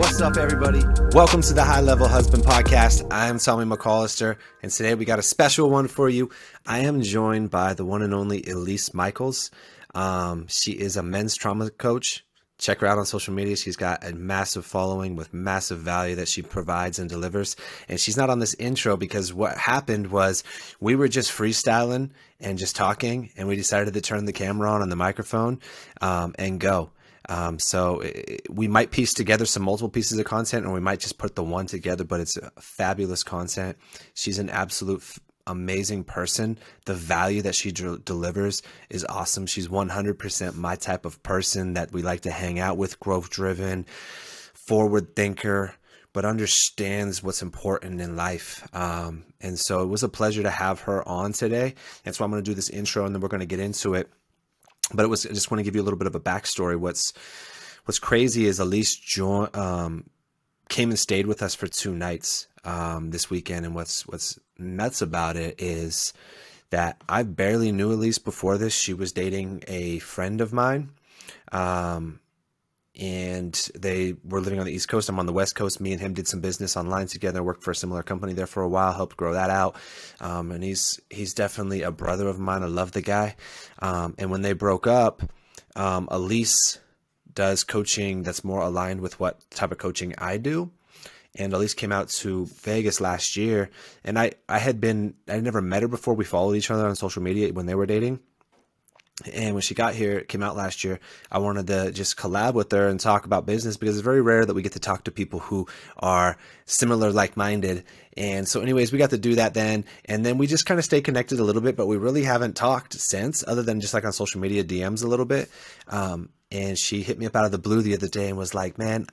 What's up, everybody? Welcome to the High Level Husband Podcast. I am Tommy McAllister, and today we got a special one for you. I am joined by the one and only Elise Micheals. She is a men's trauma coach. Check her out on social media. She's got a massive following with massive value that she provides and delivers. And she's not on this intro because what happened was we were just freestyling and just talking, and we decided to turn the camera on the microphone and go. So we might piece together some multiple pieces of content, or we might just put the one together, but it's fabulous content. She's an absolute amazing person. The value that she delivers is awesome. She's 100% my type of person that we like to hang out with, growth driven, forward thinker, but understands what's important in life. And so it was a pleasure to have her on today. And so I'm going to do this intro and then we're going to get into it. But I just want to give you a little bit of a backstory. What's crazy is Elise came and stayed with us for 2 nights this weekend. And what's nuts about it is that I barely knew Elise before this. She was dating a friend of mine. And they were living on the East Coast. I'm on the West Coast. Me and him did some business online together, worked for a similar company there for a while, helped grow that out. And he's definitely a brother of mine. I love the guy. And when they broke up, Elise does coaching that's more aligned with what type of coaching I do. And Elise came out to Vegas last year. And I never met her before. We followed each other on social media when they were dating. And when she got here, it came out last year, I wanted to just collab with her and talk about business because it's very rare that we get to talk to people who are similar, like-minded. And so anyways, we got to do that then. And then we just kind of stay connected a little bit, but we really haven't talked since, other than just like on social media DMs a little bit. And she hit me up out of the blue the other day and was like, man,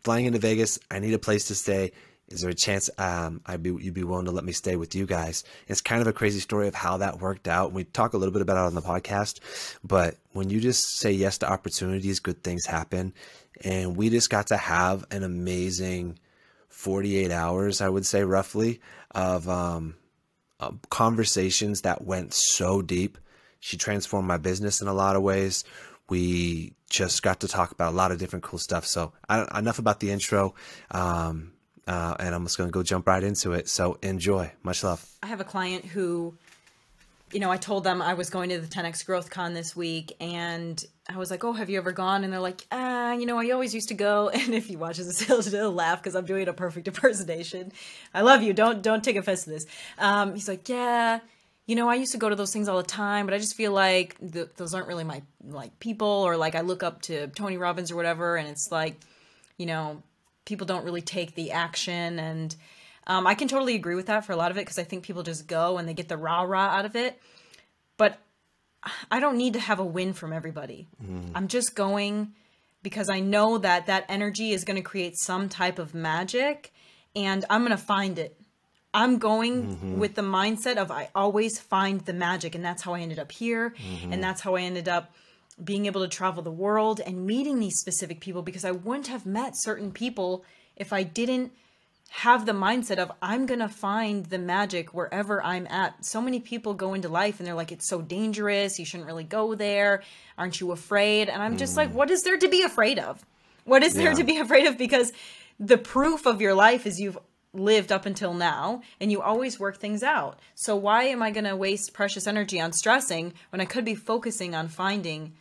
flying into Vegas. I need a place to stay. Is there a chance you'd be willing to let me stay with you guys? It's kind of a crazy story of how that worked out. We talk a little bit about it on the podcast, but when you just say yes to opportunities, good things happen. And we just got to have an amazing 48 hours, I would say roughly, of conversations that went so deep. She transformed my business in a lot of ways. We just got to talk about a lot of different cool stuff. So enough about the intro. And I'm just going to go jump right into it. So enjoy. Much love. I have a client who, I told them I was going to the 10X Growth Con this week, and I was like, oh, have you ever gone? And they're like, I always used to go. And if you watch the sales, they'll laugh because I'm doing a perfect impersonation. I love you. Don't take offense to this. He's like, yeah, I used to go to those things all the time, but I just feel like those aren't really my people, or like I look up to Tony Robbins or whatever. And it's like, people don't really take the action. And I can totally agree with that for a lot of it, because I think people just go and they get the rah-rah out of it. But I don't need to have a win from everybody. I'm just going because I know that energy is going to create some type of magic, and I'm going to find it. I'm going with the mindset of I always find the magic, and that's how I ended up here, and that's how I ended up being able to travel the world and meeting these specific people, because I wouldn't have met certain people if I didn't have the mindset of I'm going to find the magic wherever I'm at. So many people go into life and they're like, it's so dangerous. You shouldn't really go there. Aren't you afraid? And I'm just like, what is there to be afraid of? What is there to be afraid of? Because the proof of your life is you've lived up until now, and you always work things out. So why am I going to waste precious energy on stressing when I could be focusing on finding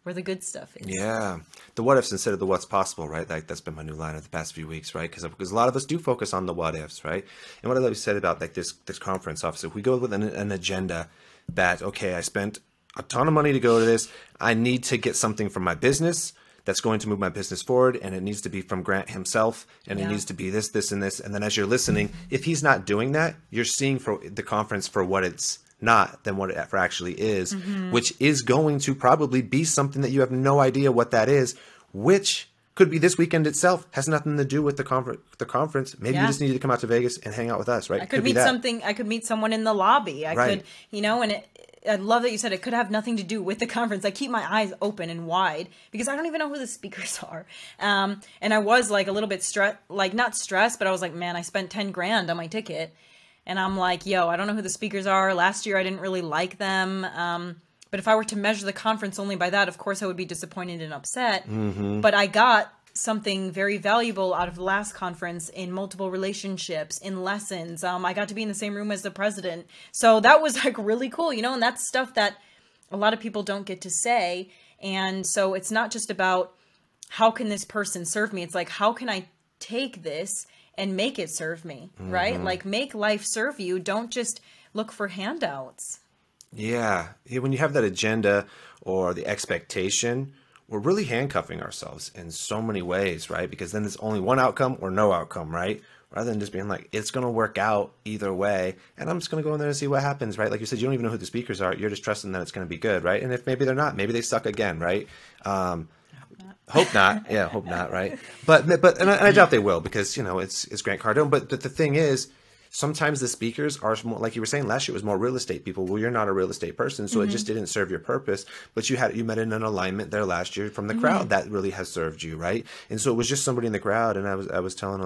where the good stuff is? Yeah. The what ifs instead of the what's possible, right? Like that's been my new line of the past few weeks, right? Because a lot of us do focus on the what ifs, right? And what I always said about like this conference, obviously, if we go with an agenda that, okay, I spent a ton of money to go to this. I need to get something from my business that's going to move my business forward, and it needs to be from Grant himself, and it needs to be this, this, and this. And then as you're listening, if he's not doing that, you're seeing for the conference for what it's not than what it actually is, which is going to probably be something that you have no idea what that is, which could be this weekend itself, has nothing to do with the conference. Maybe you just need to come out to Vegas and hang out with us, right? I could meet someone in the lobby. I could, and I love that you said it could have nothing to do with the conference. I keep my eyes open and wide because I don't even know who the speakers are. And I was like a little bit not stressed, but I was like, man, I spent 10 grand on my ticket. And I'm like, yo, I don't know who the speakers are. Last year, I didn't really like them. But if I were to measure the conference only by that, of course, I would be disappointed and upset. But I got something very valuable out of the last conference in multiple relationships, in lessons. I got to be in the same room as the president. So that was like really cool, you know, and that's stuff that a lot of people don't get to say. And so it's not just about how can this person serve me? It's like, how can I take this and make it serve me, right? Like make life serve you. Don't just look for handouts. Yeah. When you have that agenda or the expectation, we're really handcuffing ourselves in so many ways, right? Because then there's only one outcome or no outcome, right? Rather than just being like, it's going to work out either way. And I'm just going to go in there and see what happens, right? Like you said, you don't even know who the speakers are. You're just trusting that it's going to be good, right? And if maybe they're not, maybe they suck again, right? Hope not. Yeah, hope not, right? And I doubt they will because, you know, it's Grant Cardone. But the thing is, sometimes the speakers are more, like you were saying last year, it was more real estate people. Well, you're not a real estate person, so it just didn't serve your purpose. But you met in an alignment there last year from the crowd that really has served you, right? And so it was just somebody in the crowd. And I was telling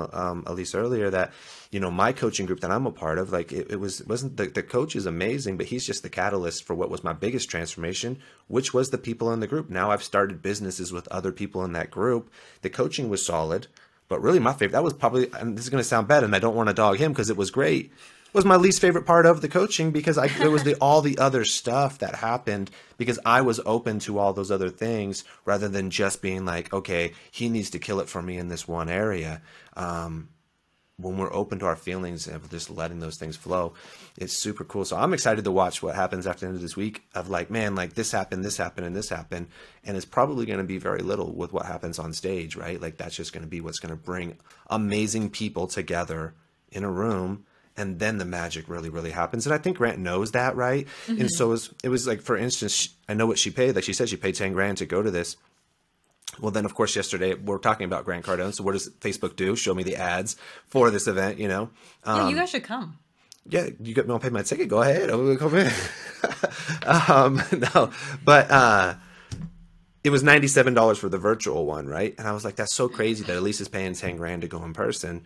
Elise earlier that, you know, my coaching group that I'm a part of, like it wasn't the coach is amazing, but he's just the catalyst for what was my biggest transformation, which was the people in the group. Now I've started businesses with other people in that group. The coaching was solid. But really my favorite, that was probably, and this is going to sound bad and I don't want to dog him because it was great, was my least favorite part of the coaching because there was all the other stuff that happened because I was open to all those other things rather than just being like, okay, he needs to kill it for me in this one area. When we're open to our feelings and just letting those things flow, it's super cool. So I'm excited to watch what happens after the end of this week of like, man, like this happened, and this happened. And it's probably going to be very little with what happens on stage, right? Like that's just going to be what's going to bring amazing people together in a room. And then the magic really, really happens. And I think Grant knows that, right? And so it was like, for instance, I know what she paid. Like she said, she paid 10 grand to go to this. Well, then, of course, yesterday we're talking about Grant Cardone. So what does Facebook do? Show me the ads for this event, you know? Yeah, you guys should come. Yeah, you got me on pay my ticket. Go ahead. I'll come in. No, but it was $97 for the virtual one, right? And I was like, that's so crazy that Elise is paying 10 grand to go in person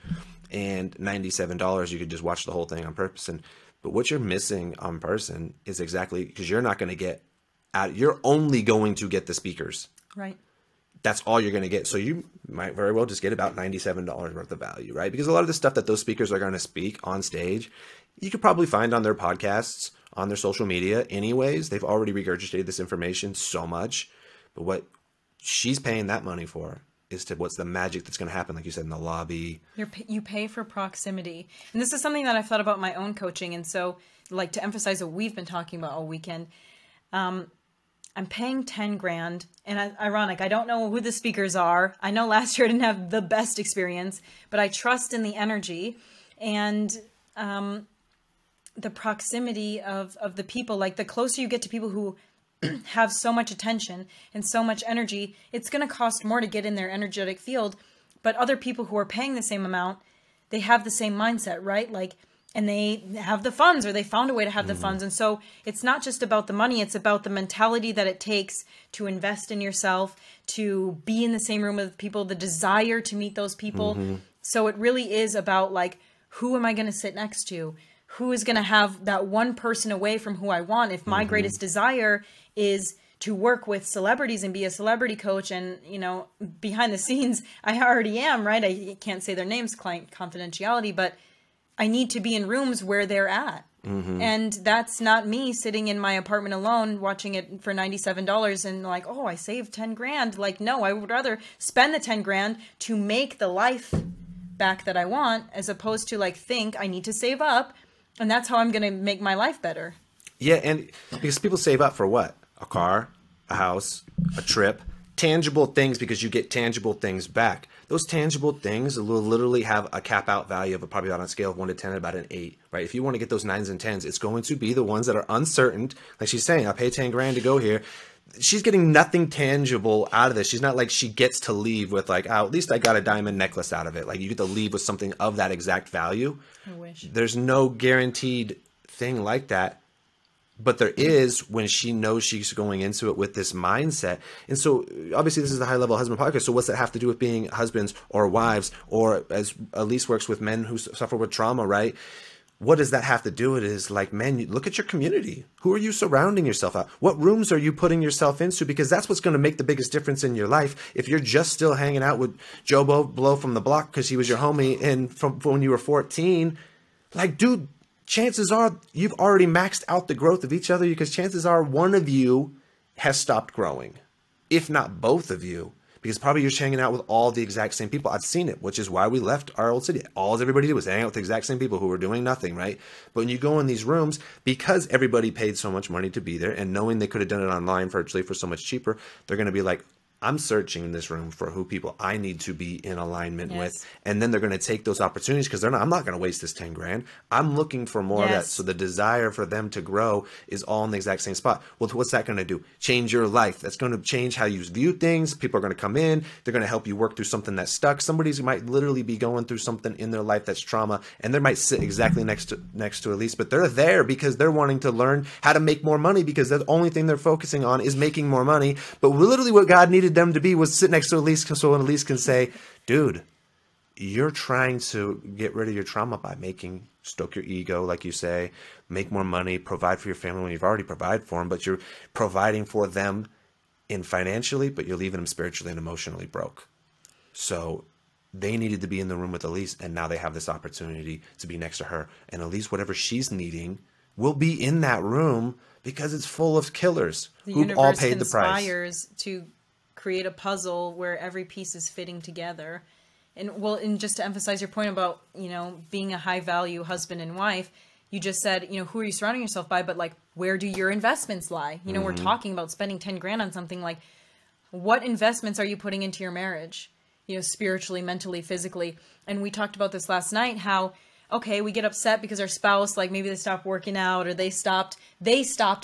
and $97 you could just watch the whole thing on person. But what you're missing on person is exactly because you're not going to get out. You're only going to get the speakers. Right. That's all you're going to get. So you might very well just get about $97 worth of value, right? Because a lot of the stuff that those speakers are going to speak on stage, you could probably find on their podcasts, on their social media anyways. They've already regurgitated this information so much. But what she's paying that money for is to what's the magic that's going to happen, like you said, in the lobby. You pay for proximity. And this is something that I've thought about my own coaching. And so, like, to emphasize what we've been talking about all weekend, I'm paying 10 grand, and ironic, I don't know who the speakers are. I know last year I didn't have the best experience, but I trust in the energy and the proximity of the people. Like the closer you get to people who have so much attention and so much energy, it's going to cost more to get in their energetic field. But other people who are paying the same amount, they have the same mindset, right? Like, and they have the funds, or they found a way to have the funds. And so it's not just about the money. It's about the mentality that it takes to invest in yourself, to be in the same room with people, the desire to meet those people. So it really is about like, who am I going to sit next to? Who is going to have that one person away from who I want? If my greatest desire is to work with celebrities and be a celebrity coach, and, you know, behind the scenes, I already am, right? I can't say their names, client confidentiality, but I need to be in rooms where they're at. And that's not me sitting in my apartment alone watching it for $97 and like, oh, I saved 10 grand. Like, no, I would rather spend the 10 grand to make the life back that I want, as opposed to like think I need to save up. And that's how I'm going to make my life better. Yeah. And because people save up for what? A car, a house, a trip, tangible things, because you get tangible things back. Those tangible things will literally have a cap out value of probably on a scale of 1 to 10, about an 8, right? If you want to get those 9s and 10s, it's going to be the ones that are uncertain. Like she's saying, I pay 10 grand to go here. She's getting nothing tangible out of this. She's not like she gets to leave with like, oh, at least I got a diamond necklace out of it. Like you get to leave with something of that exact value. I wish. There's no guaranteed thing like that. But there is when she knows she's going into it with this mindset. And so obviously this is the High Level Husband podcast. So what's that have to do with being husbands or wives, or as Elise works with men who suffer with trauma, right? what does that have to do with it is like, man, you look at your community. Who are you surrounding yourself at? What rooms are you putting yourself into? Because that's what's going to make the biggest difference in your life. If you're just still hanging out with Joe Blow from the block because he was your homie and from when you were 14, like, dude, chances are you've already maxed out the growth of each other, because chances are one of you has stopped growing, if not both of you. Because probably you're just hanging out with all the exact same people. I've seen it, which is why we left our old city. All everybody did was hang out with the exact same people who were doing nothing, right? But when you go in these rooms, because everybody paid so much money to be there, and knowing they could have done it online virtually for so much cheaper, they're going to be like, I'm searching in this room for who people I need to be in alignment with. And then they're going to take those opportunities, because I'm not going to waste this 10 grand. I'm looking for more of that. So the desire for them to grow is all in the exact same spot. Well, what's that going to do? Change your life. That's going to change how you view things. People are going to come in. They're going to help you work through something that's stuck. Somebody might literally be going through something in their life that's trauma, and they might sit exactly next to Elise, but they're there because they're wanting to learn how to make more money, because the only thing they're focusing on is making more money. But literally what God needed them to be was sit next to Elise, so Elise can say, dude, you're trying to get rid of your trauma by stoke your ego, like you say, make more money, provide for your family when you've already provided for them, but you're providing for them in financially, but you're leaving them spiritually and emotionally broke. So they needed to be in the room with Elise, and now they have this opportunity to be next to her. And Elise, whatever she's needing, will be in that room, because it's full of killers who all paid the price. Conspires to create a puzzle where every piece is fitting together. And just to emphasize your point about, being a high value husband and wife, you just said, who are you surrounding yourself by? But like, where do your investments lie? We're talking about spending 10 grand on something. Like, what investments are you putting into your marriage? Spiritually, mentally, physically. And we talked about this last night, how, okay, we get upset because our spouse, like, maybe they stopped working out, or they stopped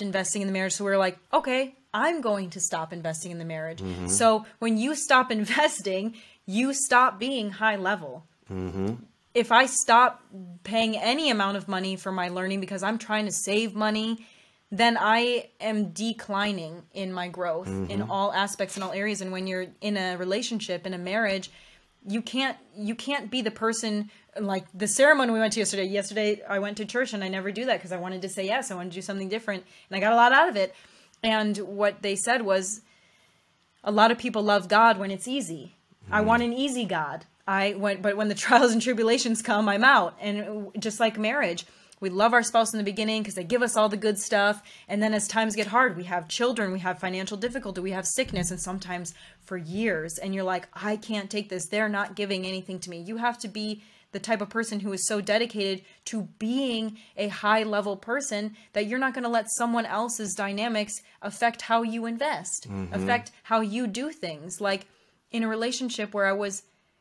investing in the marriage. So we're like, okay, I'm going to stop investing in the marriage. So when you stop investing, you stop being high level. If I stop paying any amount of money for my learning because I'm trying to save money, then I am declining in my growth in all aspects, in all areas. And when you're in a relationship, in a marriage, you can't be the person, like the ceremony we went to yesterday. Yesterday I went to church, and I never do that because I wanted to say yes. I wanted to do something different, and I got a lot out of it. And what they said was, a lot of people love God when it's easy. I want an easy God. But when the trials and tribulations come, I'm out. And just like marriage, we love our spouse in the beginning because they give us all the good stuff. And then as times get hard, we have children, we have financial difficulty, we have sickness, and sometimes for years. And you're like, I can't take this. They're not giving anything to me. You have to be the type of person who is so dedicated to being a high level person that you're not going to let someone else's dynamics affect how you invest, affect how you do things. Like in a relationship where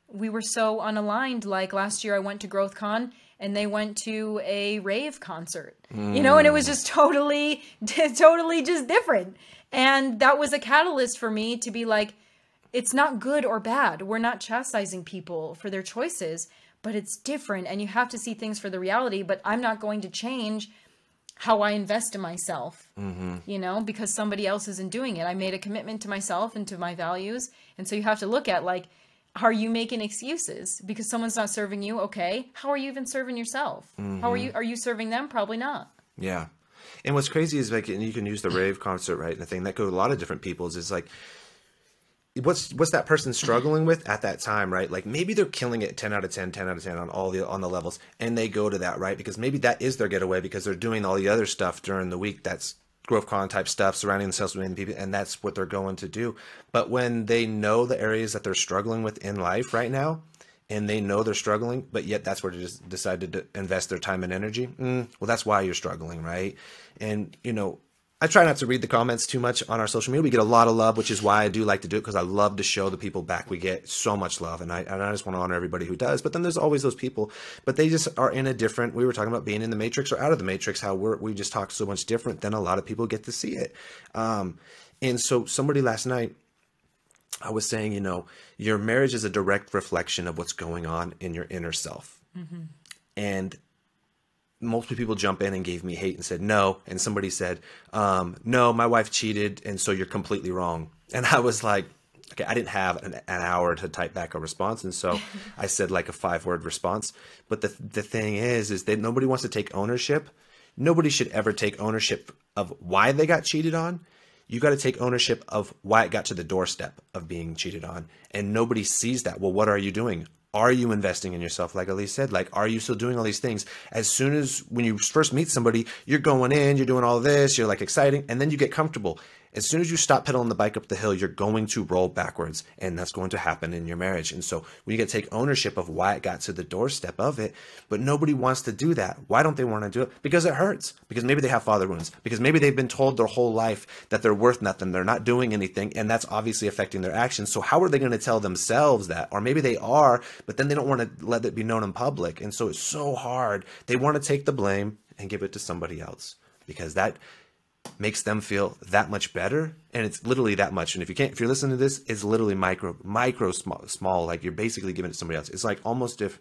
we were so unaligned. Like last year I went to GrowthCon, and they went to a rave concert, and it was just totally just different. And that was a catalyst for me to be like, it's not good or bad. We're not chastising people for their choices, but it's different, and you have to see things for the reality. But I'm not going to change how I invest in myself, because somebody else isn't doing it. I made a commitment to myself and to my values. And so you have to look at, like, are you making excuses because someone's not serving you? Okay. How are you even serving yourself? How are you serving them? Probably not. Yeah. And what's crazy is, like, and you can use the rave concert, right? And the thing that goes to a lot of different people's is like, what's that person struggling with at that time, right? Like maybe they're killing it 10 out of 10 out of 10 on the levels, and they go to that, right? Because maybe that is their getaway, because they're doing all the other stuff during the week that's GrowthCon type stuff, surrounding themselves with people, and that's what they're going to do. But when they know the areas that they're struggling with in life right now, and they know they're struggling, but yet that's where they just decided to invest their time and energy, well, that's why you're struggling, right? And, I try not to read the comments too much on our social media. We get a lot of love, which is why I do like to do it, because I love to show the people back. We get so much love, and I just want to honor everybody who does. But then there's always those people, but they just are in a different, we were talking about being in the matrix or out of the matrix, how we just talk so much different than a lot of people get to see it. And so somebody last night, I was saying, your marriage is a direct reflection of what's going on in your inner self. And multiple people jump in and gave me hate and said no, and somebody said no, my wife cheated, and so you're completely wrong. And I was like, Okay, I didn't have an hour to type back a response, and so I said like a 5-word response. But the thing is that nobody wants to take ownership. Nobody should ever take ownership of why they got cheated on. You got to take ownership of why it got to the doorstep of being cheated on. And nobody sees that. Well, what are you doing? Are you investing in yourself? Like Elise said, like, are you still doing all these things? As soon as when you first meet somebody, you're going in, you're doing all this, you're like exciting, and then you get comfortable. As soon as you stop pedaling the bike up the hill, you're going to roll backwards, and that's going to happen in your marriage. And so we get to take ownership of why it got to the doorstep of it, but nobody wants to do that. Why don't they want to do it? Because it hurts. Because maybe they have father wounds. Because maybe they've been told their whole life that they're worth nothing. They're not doing anything, and that's obviously affecting their actions. So how are they going to tell themselves that? Or maybe they are, but then they don't want to let it be known in public. And so it's so hard. They want to take the blame and give it to somebody else because that makes them feel that much better, and it's literally that much. And if you're listening to this, it's literally small, like you're basically giving it to somebody else. It's like almost if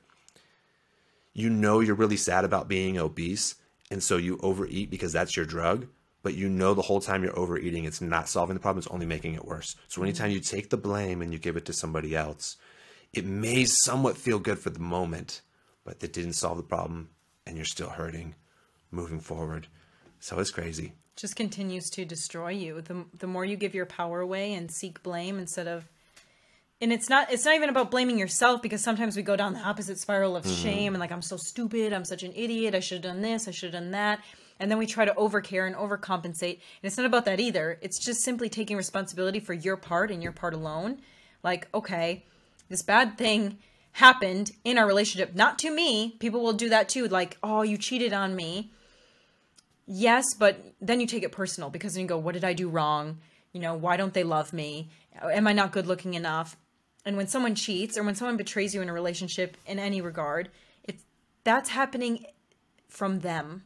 you know you're really sad about being obese, and so you overeat because that's your drug, but you know the whole time you're overeating, it's not solving the problem, it's only making it worse. So anytime you take the blame and you give it to somebody else, it may somewhat feel good for the moment, but it didn't solve the problem, and you're still hurting moving forward. So it's crazy. Just continues to destroy you. The more you give your power away and seek blame instead of, and it's not even about blaming yourself, because sometimes we go down the opposite spiral of shame and like, I'm so stupid, I'm such an idiot, I should have done this, I should have done that. And then we try to overcare and overcompensate. And it's not about that either. It's just simply taking responsibility for your part and your part alone. Like, okay, this bad thing happened in our relationship, not to me. People will do that too. Like, oh, you cheated on me. Yes, but then you take it personal because then you go, what did I do wrong? You know, why don't they love me? Am I not good looking enough? And when someone cheats or when someone betrays you in a relationship in any regard, that's happening from them.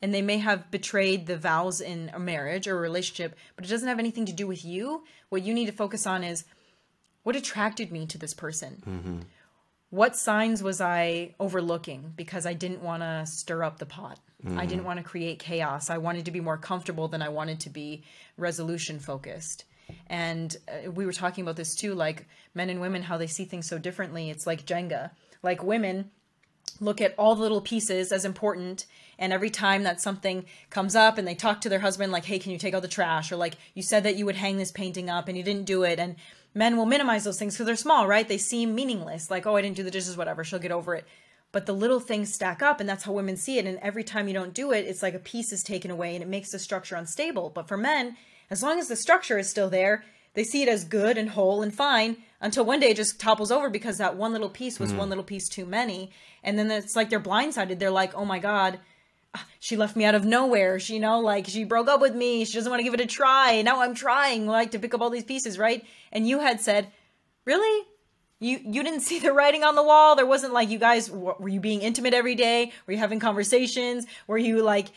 And they may have betrayed the vows in a marriage or a relationship, but it doesn't have anything to do with you. What you need to focus on is what attracted me to this person? Mm-hmm. What signs was I overlooking because I didn't want to stir up the pot? Mm-hmm. I didn't want to create chaos. I wanted to be more comfortable than I wanted to be resolution focused. And we were talking about this too, like men and women, how they see things so differently. It's like Jenga. Like women look at all the little pieces as important. And every time that something comes up and they talk to their husband, like, hey, can you take out the trash? Or like, you said that you would hang this painting up and you didn't do it. And men will minimize those things because they're small, right? They seem meaningless. Like, oh, I didn't do the dishes, whatever. She'll get over it. But the little things stack up, and that's how women see it. And every time you don't do it, it's like a piece is taken away and it makes the structure unstable. But for men, as long as the structure is still there, they see it as good and whole and fine until one day it just topples over because that one little piece was one little piece too many. And then it's like they're blindsided. They're like, oh my God, she left me out of nowhere. She, like she broke up with me. She doesn't want to give it a try. Now I'm trying like to pick up all these pieces, right? And you had said, really? You didn't see the writing on the wall? There wasn't like you guys, were you being intimate every day? Were you having conversations? Were you like,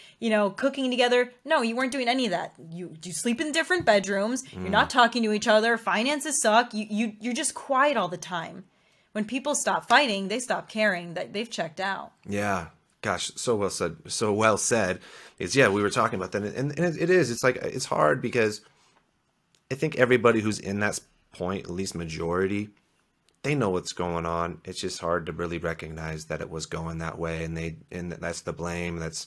cooking together? No, you weren't doing any of that. You sleep in different bedrooms. You're not talking to each other. Finances suck. You're just quiet all the time. When people stop fighting, they stop caring. That they've checked out. Yeah. Gosh, so well said. So well said. We were talking about that. And it is. It's like, it's hard because I think everybody who's in that point, at least majority, they know what's going on. It's just hard to really recognize that it was going that way, and that's the blame. That's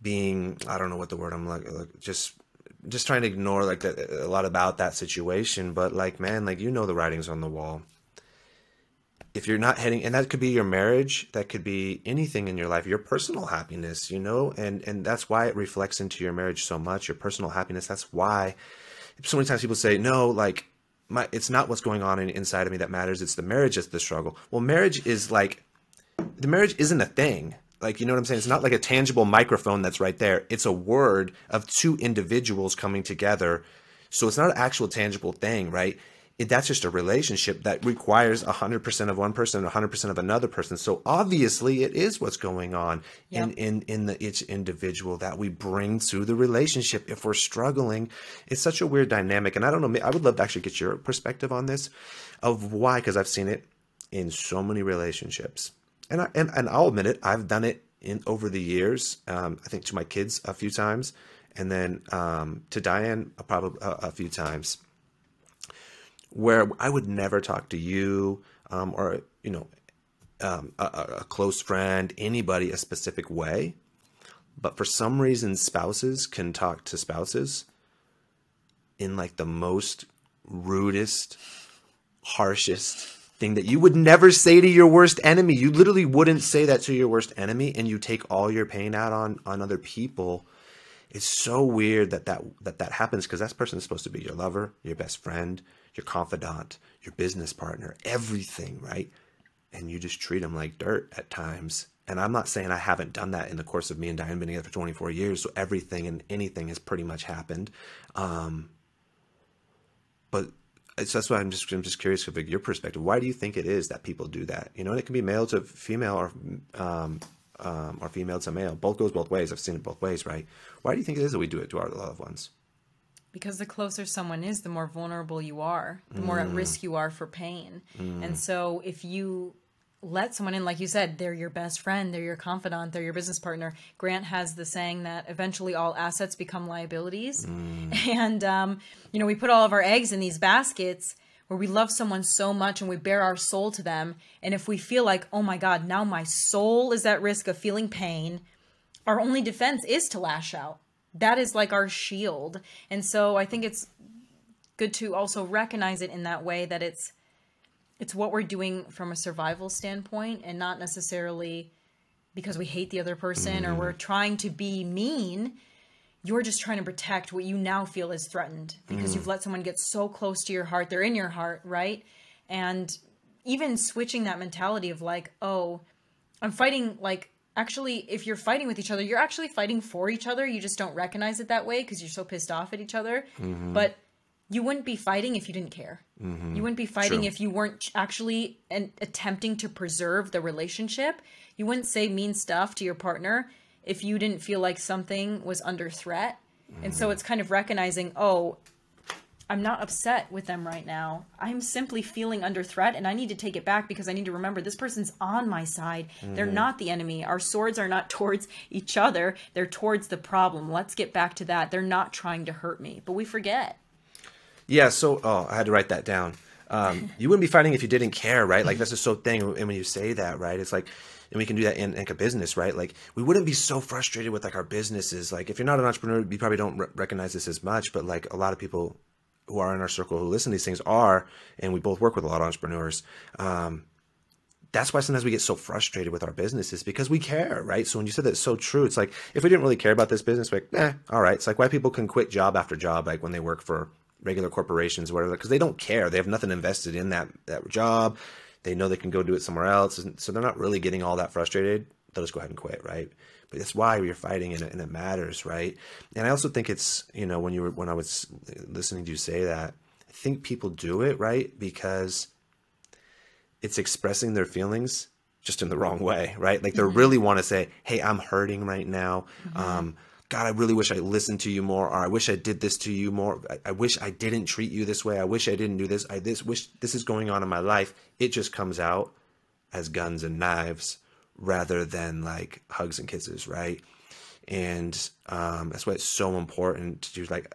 being, I don't know what the word I'm like just trying to ignore like a lot about that situation. But like, man, like the writing's on the wall. If you're not heading, and that could be your marriage, that could be anything in your life, your personal happiness, and that's why it reflects into your marriage so much. Your personal happiness. That's why so many times people say no, like. It's not what's going on inside of me that matters. It's the marriage that's the struggle. Well, marriage is like, the marriage isn't a thing. Like, you know what I'm saying? It's not like a tangible microphone that's right there. It's a word of two individuals coming together. So it's not an actual tangible thing, right? That's just a relationship that requires 100% of one person and 100% of another person. So obviously it is what's going on in each individual that we bring to the relationship. If we're struggling, it's such a weird dynamic. And I don't know, I would love to actually get your perspective on this of why, because I've seen it in so many relationships. And I'll admit it, I've done it over the years. I think to my kids a few times, and then to Diane probably a few times. where I would never talk to you, or, a close friend, anybody a specific way. But for some reason, spouses can talk to spouses in like the most rudest, harshest thing that you would never say to your worst enemy. You literally wouldn't say that to your worst enemy, and you take all your pain out on other people. It's so weird that happens, because that person is supposed to be your lover, your best friend, your confidant, your business partner, everything, right? And you just treat them like dirt at times. And I'm not saying I haven't done that in the course of me and Diane being together for 24 years. So everything and anything has pretty much happened. But that's why I'm just curious of your perspective. Why do you think it is that people do that? And it can be male to female, or female to male. Both goes both ways. I've seen it both ways, right? Why do you think it is that we do it to our loved ones? Because the closer someone is, the more vulnerable you are, the more at risk you are for pain. And so if you let someone in, like you said, they're your best friend, they're your confidant, they're your business partner. Grant has the saying that eventually all assets become liabilities. And, we put all of our eggs in these baskets where we love someone so much and we bare our soul to them. And if we feel like, oh my God, now my soul is at risk of feeling pain, our only defense is to lash out. That is like our shield. And so I think it's good to also recognize it in that way, that it's what we're doing from a survival standpoint, and not necessarily because we hate the other person or we're trying to be mean. You're just trying to protect what you now feel is threatened because you've let someone get so close to your heart. They're in your heart, right? And even switching that mentality of like, oh, I'm fighting, like, actually, if you're fighting with each other, you're actually fighting for each other. You just don't recognize it that way because you're so pissed off at each other. But you wouldn't be fighting if you didn't care. You wouldn't be fighting if you weren't actually attempting to preserve the relationship. You wouldn't say mean stuff to your partner if you didn't feel like something was under threat. And so it's kind of recognizing, oh, I'm not upset with them right now. I'm simply feeling under threat, and I need to take it back because I need to remember this person's on my side. They're not the enemy. Our swords are not towards each other. They're towards the problem. Let's get back to that. They're not trying to hurt me, but we forget. Yeah. So, I had to write that down. You wouldn't be fighting if you didn't care, right? Like, that's the so thing. And when you say that, right, it's like, and we can do that in like a business, right? Like, we wouldn't be so frustrated with like our businesses. Like, if you're not an entrepreneur, you probably don't recognize this as much, but like a lot of people who are in our circle who listen to these things are, and we both work with a lot of entrepreneurs. That's why sometimes we get so frustrated with our businesses, because we care, right? So when you said that's so true, it's like, if we didn't really care about this business, we're like, all right. It's like why people can quit job after job, like when they work for regular corporations or whatever, because they don't care. They have nothing invested in that job. They know they can go do it somewhere else. So they're not really getting all that frustrated. They'll just go ahead and quit, right? But that's why you're fighting, and it matters, right? And I also think it's, when I was listening to you say that, I think people do it, right, because it's expressing their feelings just in the wrong way, right? Like they really want to say, hey, I'm hurting right now. God, I really wish I listened to you more, or I wish I did this to you more. I wish I didn't treat you this way. I wish I didn't do this. I wish this is going on in my life. It just comes out as guns and knives rather than like hugs and kisses, right? And that's why it's so important to do. Like,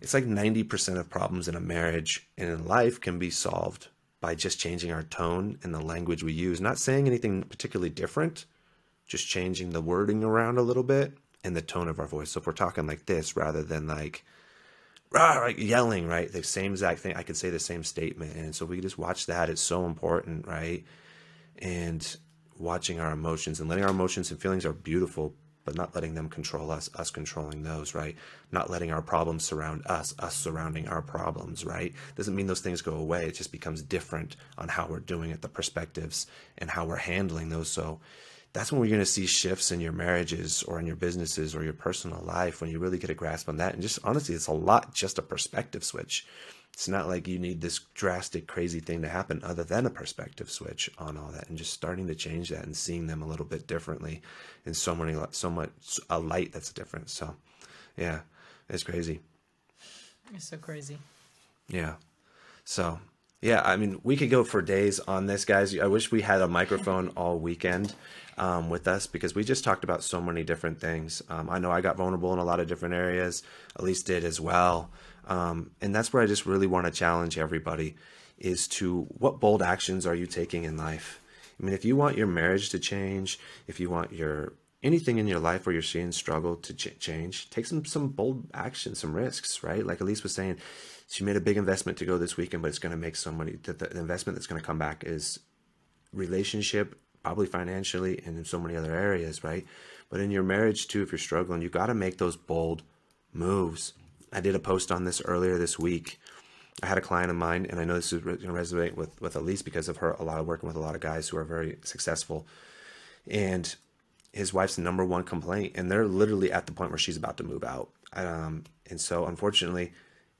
it's like 90% of problems in a marriage and in life can be solved by just changing our tone and the language we use. Not saying anything particularly different, just changing the wording around a little bit and the tone of our voice. So if we're talking like this rather than like yelling, right? The same exact thing. I could say the same statement. And so we just watch that. It's so important, right? And watching our emotions and letting our emotions and feelings are beautiful, but not letting them control us controlling those, right? Not letting our problems surround us surrounding our problems, right? Doesn't mean those things go away. It just becomes different on how we're doing it, the perspectives and how we're handling those. So that's when we're going to see shifts in your marriages or in your businesses or your personal life, when you really get a grasp on that. And just honestly, it's a lot, just a perspective switch. It's not like you need this drastic, crazy thing to happen other than a perspective switch on all that, and just starting to change that and seeing them a little bit differently in so much a light that's different. So yeah, it's crazy. It's so crazy. Yeah. So Yeah, I mean, we could go for days on this, guys. I wish we had a microphone all weekend with us because we just talked about so many different things. I know I got vulnerable in a lot of different areas. Elise did as well. And that's where I just really want to challenge everybody is to what bold actions are you taking in life? I mean, if you want your marriage to change, if you want your anything in your life where you're seeing struggle to change, take some bold action, some risks, right? Like Elise was saying, she made a big investment to go this weekend, but it's going to make so many, the investment that's going to come back is relationship, probably financially, and in so many other areas, right? But in your marriage too, if you're struggling, you got to make those bold moves. I did a post on this earlier this week. I had a client of mine, and I know this is going to resonate with Elise because of her, a lot of working with a lot of guys who are very successful. And his wife's number one complaint, and they're literally at the point where she's about to move out. And so unfortunately,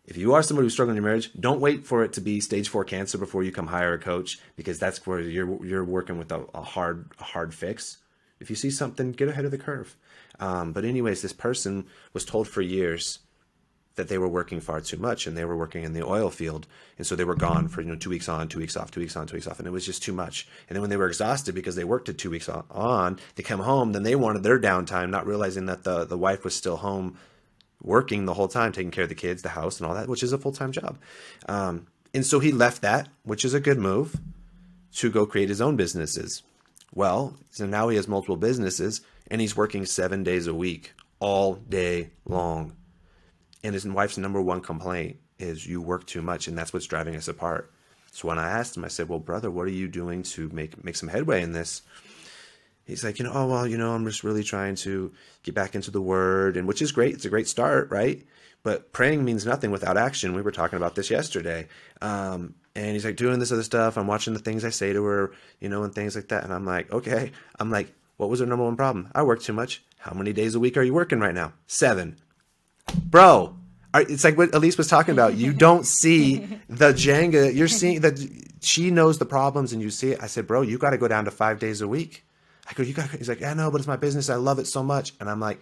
if you are somebody who's struggling in your marriage, don't wait for it to be stage 4 cancer before you come hire a coach, because that's where you're working with a hard fix. If you see something, get ahead of the curve. But anyways, this person was told for years that they were working far too much, and they were working in the oil field. And so they were gone for, 2 weeks on, 2 weeks off, 2 weeks on, 2 weeks off. And it was just too much. And then when they were exhausted because they worked at 2 weeks on, they come home, then they wanted their downtime, not realizing that the wife was still home working the whole time, taking care of the kids, the house and all that, which is a full-time job. And so he left that, which is a good move, to go create his own businesses. Well, so now he has multiple businesses and he's working 7 days a week, all day long. And his wife's number one complaint is you work too much, and that's what's driving us apart. So when I asked him, I said, well, brother, what are you doing to make some headway in this? He's like, I'm just really trying to get back into the word, and which is great. It's a great start, right? But praying means nothing without action. We were talking about this yesterday. And he's like, doing this other stuff. I'm watching the things I say to her, and things like that. And I'm like, okay. I'm like, what was her number one problem? I work too much. How many days a week are you working right now? 7. Bro, it's like what Elise was talking about. You don't see the Jenga. You're seeing that she knows the problems and you see it. I said, bro, you got to go down to 5 days a week. I go, he's like, I know, but it's my business. I love it so much. And I'm like,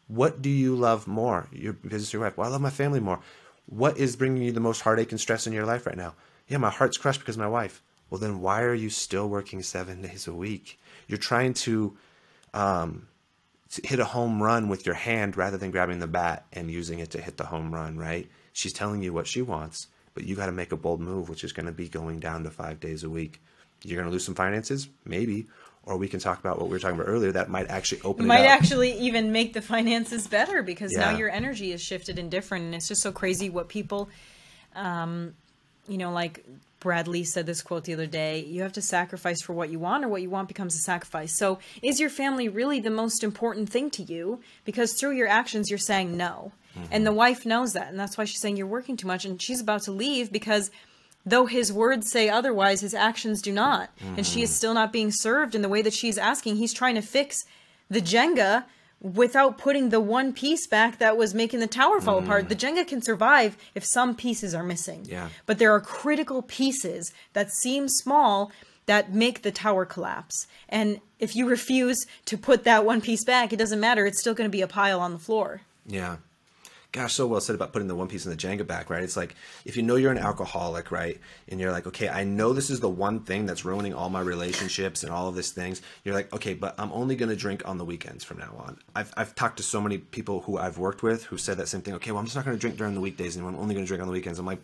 what do you love more? Your business or your wife? Well, I love my family more. What is bringing you the most heartache and stress in your life right now? Yeah, my heart's crushed because of my wife. Well, then why are you still working 7 days a week? You're trying to hit a home run with your hand rather than grabbing the bat and using it to hit the home run, right? She's telling you what she wants, but you got to make a bold move, which is going to be going down to 5 days a week. You're going to lose some finances, maybe, or we can talk about what we were talking about earlier. That might actually open it up. Might actually even make the finances better because now your energy is shifted and different, and it's just so crazy what people, like Bradley said this quote the other day, you have to sacrifice for what you want, or what you want becomes a sacrifice. So is your family really the most important thing to you? Because through your actions, you're saying no. Mm-hmm. And the wife knows that. And that's why she's saying you're working too much. And she's about to leave because though his words say otherwise, his actions do not. Mm-hmm. And she is still not being served in the way that she's asking. He's trying to fix the Jenga without putting the one piece back that was making the tower fall apart. The Jenga can survive if some pieces are missing. Yeah. But there are critical pieces that seem small that make the tower collapse. And if you refuse to put that one piece back, it doesn't matter. It's still going to be a pile on the floor. Yeah. Gosh, so well said about putting the one piece in the Jenga back, right? It's like, if you know you're an alcoholic, right? And you're like, okay, I know this is the one thing that's ruining all my relationships and all of these things. You're like, okay, but I'm only going to drink on the weekends from now on. I've talked to so many people who I've worked with who said that same thing. Okay, well, I'm just not going to drink during the weekdays and I'm only going to drink on the weekends. I'm like,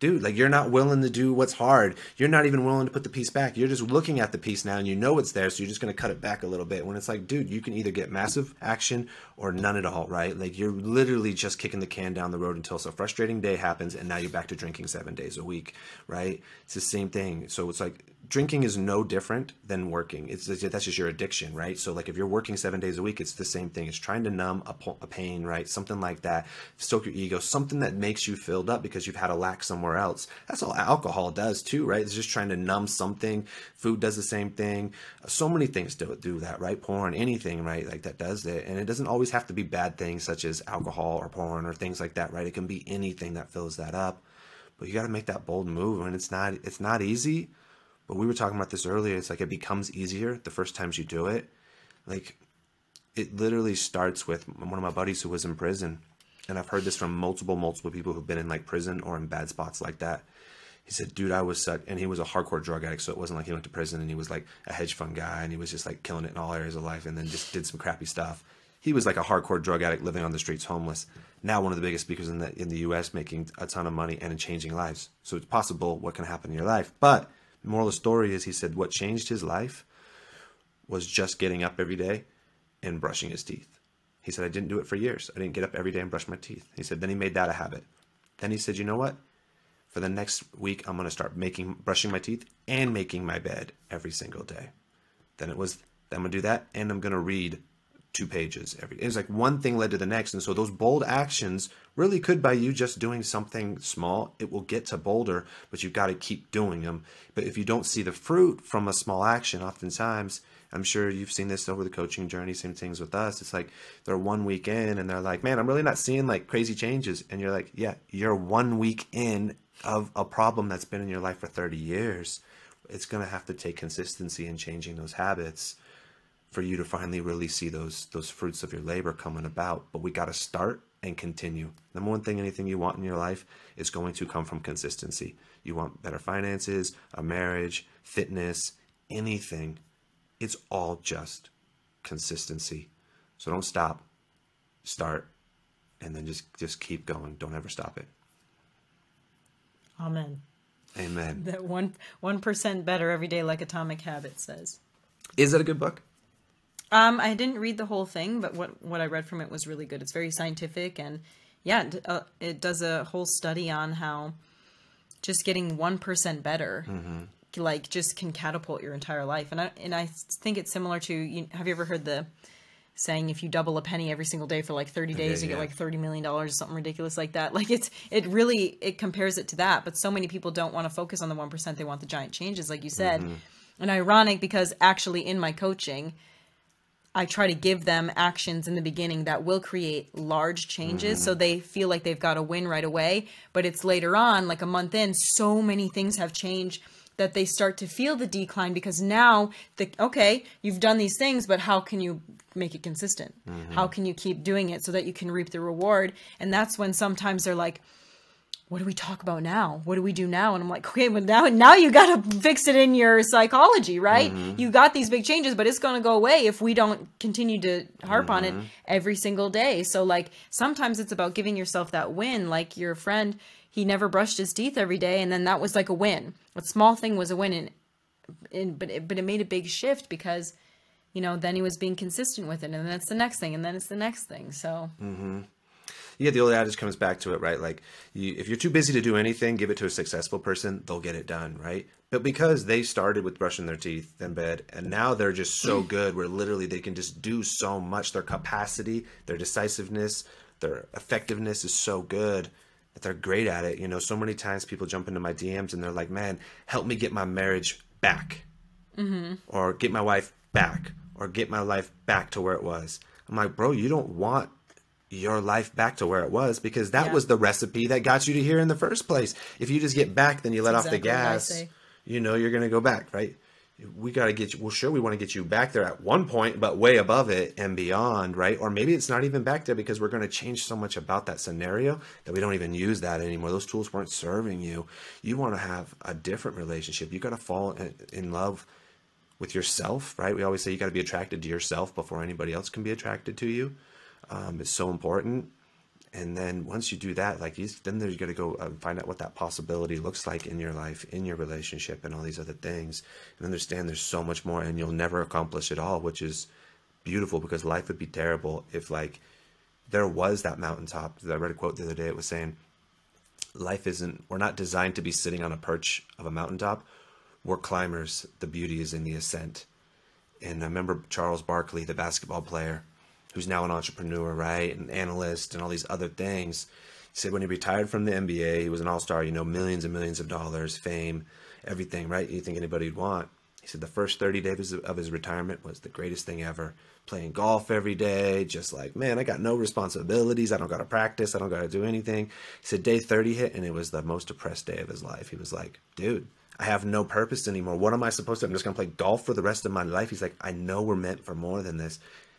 dude, like, you're not willing to do what's hard. You're not even willing to put the piece back. You're just looking at the piece now and you know it's there, so you're just going to cut it back a little bit. When it's like, dude, you can either get massive action or none at all, right? Like, you're literally just kicking the can down the road until a frustrating day happens and now you're back to drinking 7 days a week, right? It's the same thing. So it's like, drinking is no different than working. That's just your addiction, right? So like if you're working 7 days a week, it's the same thing. It's trying to numb a pain, right? Something like that. Stoke your ego, something that makes you filled up because you've had a lack somewhere else. That's all alcohol does too, right? It's just trying to numb something. Food does the same thing. So many things do that, right? Porn, anything, right? Like that does it. And it doesn't always have to be bad things such as alcohol or porn or things like that, right? It can be anything that fills that up. But you got to make that bold move, and it's not easy. But we were talking about this earlier. It's like it becomes easier the first times you do it. Like, it literally starts with one of my buddies who was in prison. And I've heard this from multiple people who've been in like prison or in bad spots like that. He said, dude, I was such, and he was a hardcore drug addict. So it wasn't like he went to prison and he was like a hedge fund guy and he was just like killing it in all areas of life and then just did some crappy stuff. He was like a hardcore drug addict living on the streets, homeless. Now one of the biggest speakers in the U.S., making a ton of money and changing lives. So it's possible what can happen in your life. But the moral of the story is, he said what changed his life was just getting up every day and brushing his teeth. He said, I didn't do it for years. I didn't get up every day and brush my teeth. He said, then he made that a habit. Then he said, you know what? For the next week, I'm going to start brushing my teeth and making my bed every single day. Then I'm going to do that, and I'm going to read 2 pages every day. It was like one thing led to the next. And so those bold actions really could, by you just doing something small, it will get to bolder, but you've got to keep doing them. But if you don't see the fruit from a small action, oftentimes, I'm sure you've seen this over the coaching journey, same things with us. It's like they're 1 week in and they're like, man, I'm really not seeing like crazy changes. And you're like, yeah, you're 1 week in of a problem that's been in your life for 30 years. It's going to have to take consistency in changing those habits for you to finally really see those fruits of your labor coming about. But we got to start and continue. Number one thing, anything you want in your life is going to come from consistency. You want better finances, a marriage, fitness, anything. It's all just consistency. So don't stop, start, and then just keep going. Don't ever stop it. Amen. Amen. That 1% better every day, like Atomic Habits says. Is that a good book? I didn't read the whole thing, but what I read from it was really good. It's very scientific, and yeah, it does a whole study on how just getting 1% better, like, just can catapult your entire life. And I think it's similar to, have you ever heard the saying, if you double a penny every single day for like 30 days, you get like $30 million or something ridiculous like that. Like, it compares it to that. But so many people don't want to focus on the 1%. They want the giant changes, like you said. And ironic, because actually in my coaching, I try to give them actions in the beginning that will create large changes, so they feel like they've got a win right away. But it's later on, like a month in, so many things have changed that they start to feel the decline, because now, okay, you've done these things, but how can you make it consistent? How can you keep doing it so that you can reap the reward? And that's when sometimes they're like, what do we talk about now? What do we do now? And I'm like, okay, well now you got to fix it in your psychology, right? You got these big changes, but it's going to go away if we don't continue to harp on it every single day. So like, sometimes it's about giving yourself that win. Like your friend, he never brushed his teeth every day, and then that was like a win. A small thing was a win, but it made a big shift, because, then he was being consistent with it, and then it's the next thing, and then it's the next thing. So. Yeah, the old adage comes back to it, right? Like, if you're too busy to do anything, give it to a successful person, they'll get it done, right? But because they started with brushing their teeth in bed, and now they're just so good where literally they can just do so much. Their capacity, their decisiveness, their effectiveness is so good that they're great at it. So many times people jump into my DMs and they're like, man, help me get my marriage back, or get my wife back, or get my life back to where it was. I'm like, bro, you don't want your life back to where it was, because that was the recipe that got you to here in the first place. If you just get back, then you let off the gas, you're going to go back, right? We got to get you. Well, sure, we want to get you back there at one point, but way above it and beyond, right? Or maybe it's not even back there, because we're going to change so much about that scenario that we don't even use that anymore. Those tools weren't serving you. You want to have a different relationship. You got to fall in love with yourself, right? We always say you got to be attracted to yourself before anybody else can be attracted to you. It's so important. And then once you do that, then you got to go find out what that possibility looks like in your life, in your relationship, and all these other things, and understand there's so much more, and you'll never accomplish it all, which is beautiful, because life would be terrible if there was that mountaintop. I read a quote the other day. It was saying, we're not designed to be sitting on a perch of a mountaintop. We're climbers. The beauty is in the ascent. And I remember Charles Barkley, the basketball player, who's now an entrepreneur, right, an analyst and all these other things. He said when he retired from the NBA, he was an all-star, millions and millions of dollars, fame, everything, right? You think anybody would want. He said the first 30 days of his retirement was the greatest thing ever. Playing golf every day, just like, man, I got no responsibilities. I don't got to practice. I don't got to do anything. He said day 30 hit, and it was the most depressed day of his life. He was like, dude, I have no purpose anymore. What am I supposed to do? I'm just going to play golf for the rest of my life. He's like, I know we're meant for more than this.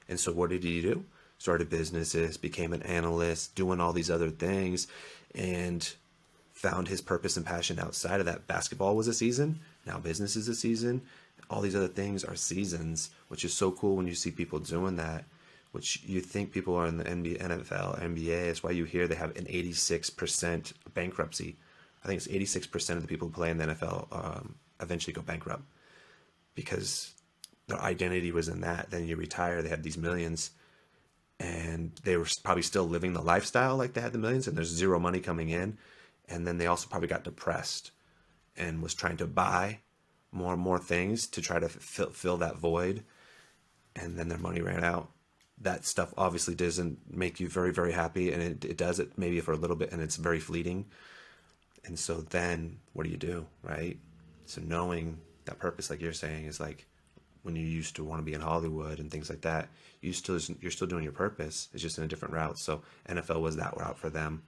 And so what did he do? Started businesses, became an analyst, doing all these other things, and found his purpose and passion outside of that. Basketball was a season. Now business is a season. All these other things are seasons, which is so cool when you see people doing that, which you think people are in the NBA, NFL, NBA. That's why you hear they have an 86% bankruptcy. I think it's 86% of the people who play in the NFL eventually go bankrupt because their identity was in that. Then you retire, they have these millions, and they were probably still living the lifestyle like they had the millions, and there's zero money coming in. And then they also probably got depressed and was trying to buy more and more things to try to fill that void. And then their money ran out. That stuff obviously doesn't make you very, very happy. And it does it maybe for a little bit, and it's very fleeting. And so then what do, right? So knowing that purpose, like you're saying, is like when you used to want to be in Hollywood and things like that, you're still doing your purpose. It's just in a different route. So NFL was that route for them.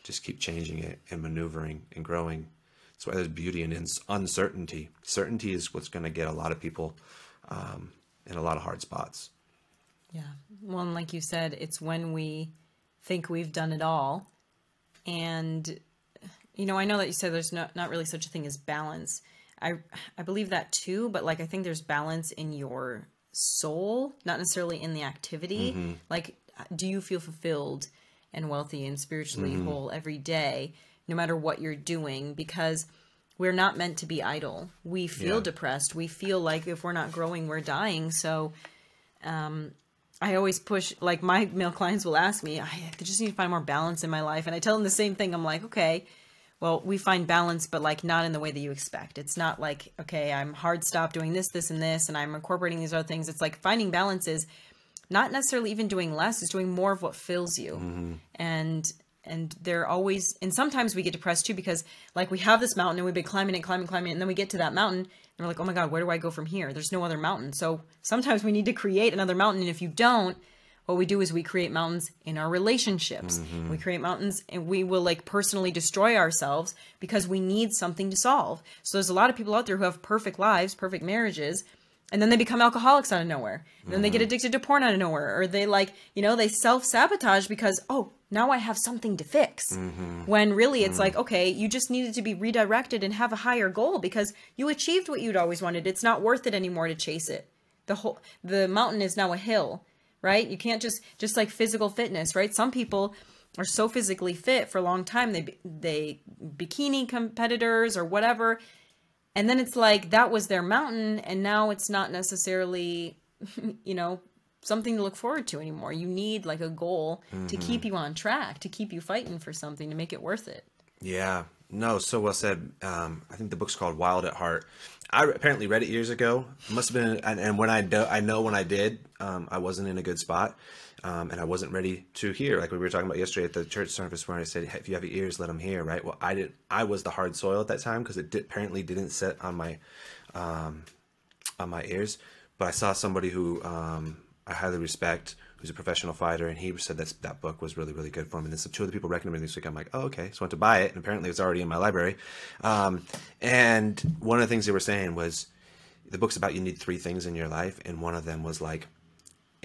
Just keep changing it and maneuvering and growing. That's why there's beauty in uncertainty. Certainty is what's going to get a lot of people in a lot of hard spots. Yeah. Well, and like you said, it's when we think we've done it all. And, you know, I know that you said there's not really such a thing as balance. I believe that too, but like I think there's balance in your soul, not necessarily in the activity. Mm-hmm. Like, do you feel fulfilled and wealthy and spiritually whole every day, no matter what you're doing? Because we're not meant to be idle. We feel depressed. We feel like if we're not growing, we're dying. So I always push, like my male clients will ask me, I just need to find more balance in my life. And I tell them the same thing. I'm like, okay, well, we find balance, but like not in the way that you expect. It's not like, okay, I'm hard stop doing this, this, and this, and I'm incorporating these other things. It's like finding balance is not necessarily even doing less, it's doing more of what fills you. Mm-hmm. And they're always, and sometimes we get depressed too, because like we have this mountain and we've been climbing it, and then we get to that mountain and we're like, oh my God, where do I go from here? There's no other mountain. So sometimes we need to create another mountain. And if you don't, what we do is we create mountains in our relationships. Mm-hmm. We create mountains and we will like personally destroy ourselves because we need something to solve. So there's a lot of people out there who have perfect lives, perfect marriages, and then they become alcoholics out of nowhere. And then they get addicted to porn out of nowhere. Or they like, you know, they self-sabotage because, oh, now I have something to fix. When really it's like, okay, you just needed to be redirected and have a higher goal because you achieved what you'd always wanted. It's not worth it anymore to chase it. The mountain is now a hill, right? You can't just like physical fitness, right? Some people are so physically fit for a long time. They bikini competitors or whatever. And then it's like, that was their mountain. And now it's not necessarily, you know, something to look forward to anymore. You need like a goal to keep you on track, to keep you fighting for something, to make it worth it. Yeah, no, so well said. I think the book's called Wild at Heart. I apparently read it years ago. It must have been, and when I know when I did, I wasn't in a good spot, and I wasn't ready to hear. Like we were talking about yesterday at the church service, where I said, hey, if you have ears, let them hear. Right. Well, I was the hard soil at that time because it apparently didn't sit on my ears. But I saw somebody who I highly respect, who's a professional fighter, and he said that book was really, really good for him. And then some two other people recommended it this week. I'm like, oh, okay. So I went to buy it, and apparently it's already in my library. And one of the things they were saying was, the book's about you need 3 things in your life, and one of them was like,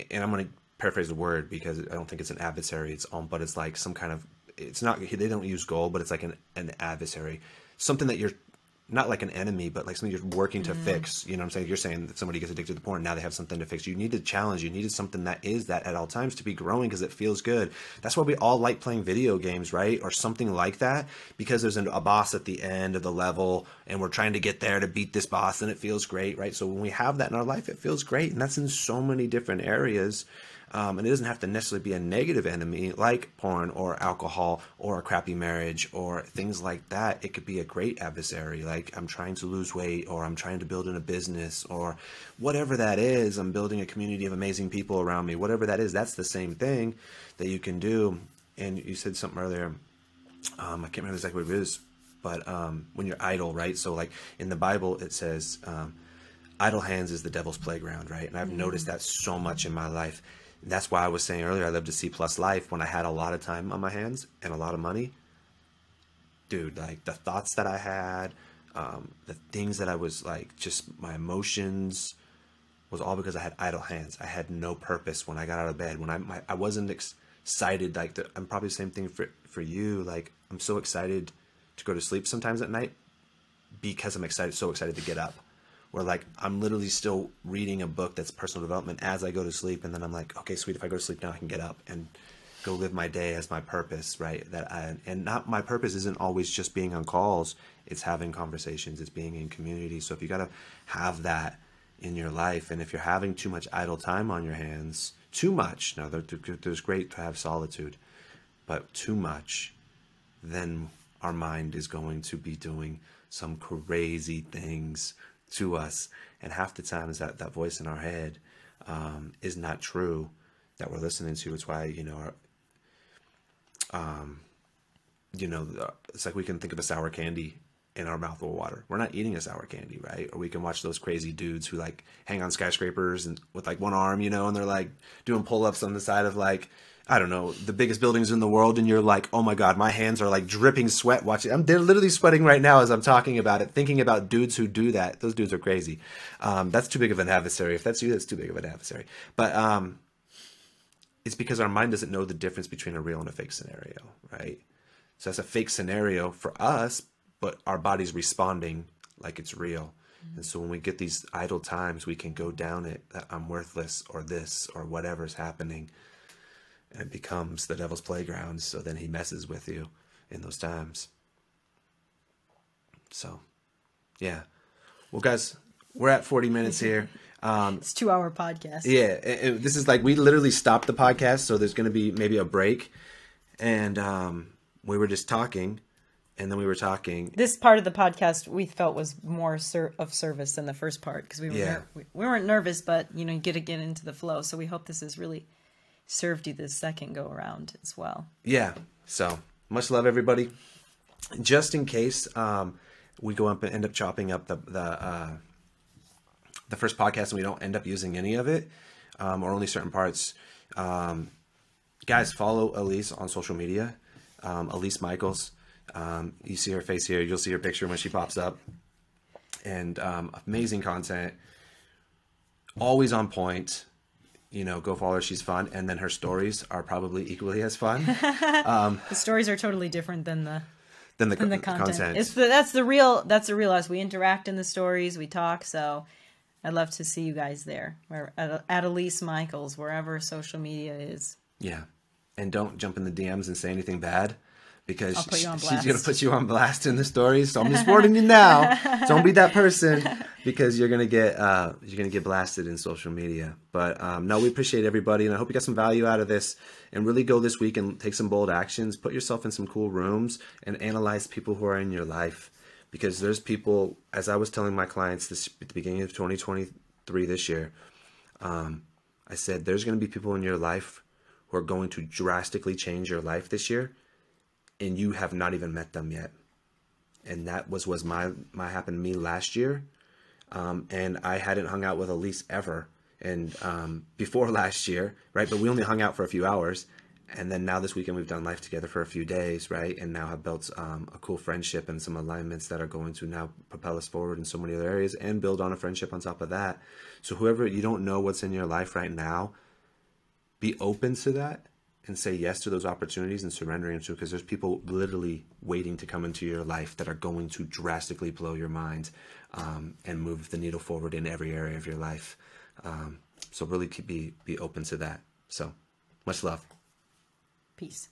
and I'm going to paraphrase the word because I don't think it's an adversary. But it's like some kind of, it's not, they don't use goal, but it's like an adversary, something that you're not like an enemy, but like something you're working to fix. You know what I'm saying? You're saying that somebody gets addicted to porn, now they have something to fix. You need to challenge. You needed something that is that at all times to be growing because it feels good. That's why we all like playing video games, right? Or something like that, because there's a boss at the end of the level and we're trying to get there to beat this boss and it feels great, right? So when we have that in our life, it feels great. And that's in so many different areas. And it doesn't have to necessarily be a negative enemy like porn or alcohol or a crappy marriage or things like that. It could be a great adversary, like I'm trying to lose weight, or I'm trying to build in a business, or whatever that is. I'm building a community of amazing people around me. Whatever that is, that's the same thing that you can do. And you said something earlier. I can't remember exactly what it is, but when you're idle, right? So like in the Bible, it says idle hands is the devil's playground, right? And I've noticed that so much in my life. That's why I was saying earlier, I lived a C+ life when I had a lot of time on my hands and a lot of money. Dude, like the thoughts that I had, the things that I was like, just my emotions was all because I had idle hands. I had no purpose when I got out of bed. When I wasn't excited, like I'm probably the same thing for you. Like I'm so excited to go to sleep sometimes at night because I'm so excited to get up. Where like I'm literally still reading a book that's personal development as I go to sleep, and then I'm like, okay, sweet, if I go to sleep now, I can get up and go live my day as my purpose, right? And not my purpose isn't always just being on calls. It's having conversations. It's being in community. So if you got to have that in your life, and if you're having too much idle time on your hands, too much. Now, there's great to have solitude, but too much, then our mind is going to be doing some crazy things to us, and half the time is that voice in our head is not true that we're listening to. It's why it's like we can think of a sour candy in our mouth with water. We're not eating a sour candy, right? Or we can watch those crazy dudes who like hang on skyscrapers and with like one arm, and they're like doing pull-ups on the side of like, I don't know, the biggest buildings in the world, and you're like, oh my God, my hands are like dripping sweat watching. They're literally sweating right now as I'm talking about it, thinking about dudes who do that. Those dudes are crazy. That's too big of an adversary. If that's you, that's too big of an adversary. But it's because our mind doesn't know the difference between a real and a fake scenario, right? So that's a fake scenario for us, but our body's responding like it's real. And so when we get these idle times, we can go down it, that I'm worthless or this or whatever's happening. And it becomes the devil's playground. So then he messes with you in those times. So, yeah. Well, guys, we're at 40 minutes here. It's 2-hour podcast. Yeah. This is like, we literally stopped the podcast. So there's going to be maybe a break. And we were just talking. And then we were talking. This part of the podcast we felt was more of service than the first part. Because we weren't nervous, but, you get to get into the flow. So we hope this has really served you this second go around as well. Yeah. So much love, everybody. Just in case we go up and end up chopping up the first podcast and we don't end up using any of it, or only certain parts, guys, follow Elise on social media. Elise Micheals. You see her face here. You'll see her picture when she pops up. And amazing content. Always on point. Go follow her. She's fun. And then her stories are probably equally as fun. The stories are totally different than the content. That's the real us. We interact in the stories. We talk. So I'd love to see you guys there. At Elise Micheals, wherever social media is. Yeah. And don't jump in the DMs and say anything bad. Because she's going to put you on blast in the stories. So I'm just warning you now. Don't be that person, because you're going to get blasted in social media. But no, we appreciate everybody, and I hope you got some value out of this. And really go this week and take some bold actions. Put yourself in some cool rooms and analyze people who are in your life, because there's people. As I was telling my clients at the beginning of 2023 this year, I said there's going to be people in your life who are going to drastically change your life this year. And you have not even met them yet. And that was my happened to me last year. And I hadn't hung out with Elise ever. And before last year, right? But we only hung out for a few hours. And then now this weekend we've done life together for a few days, right? And now have built a cool friendship and some alignments that are going to now propel us forward in so many other areas and build on a friendship on top of that. So whoever, you don't know what's in your life right now, be open to that. And say yes to those opportunities and surrendering to, because there's people literally waiting to come into your life that are going to drastically blow your mind and move the needle forward in every area of your life. So really be open to that. So much love. Peace.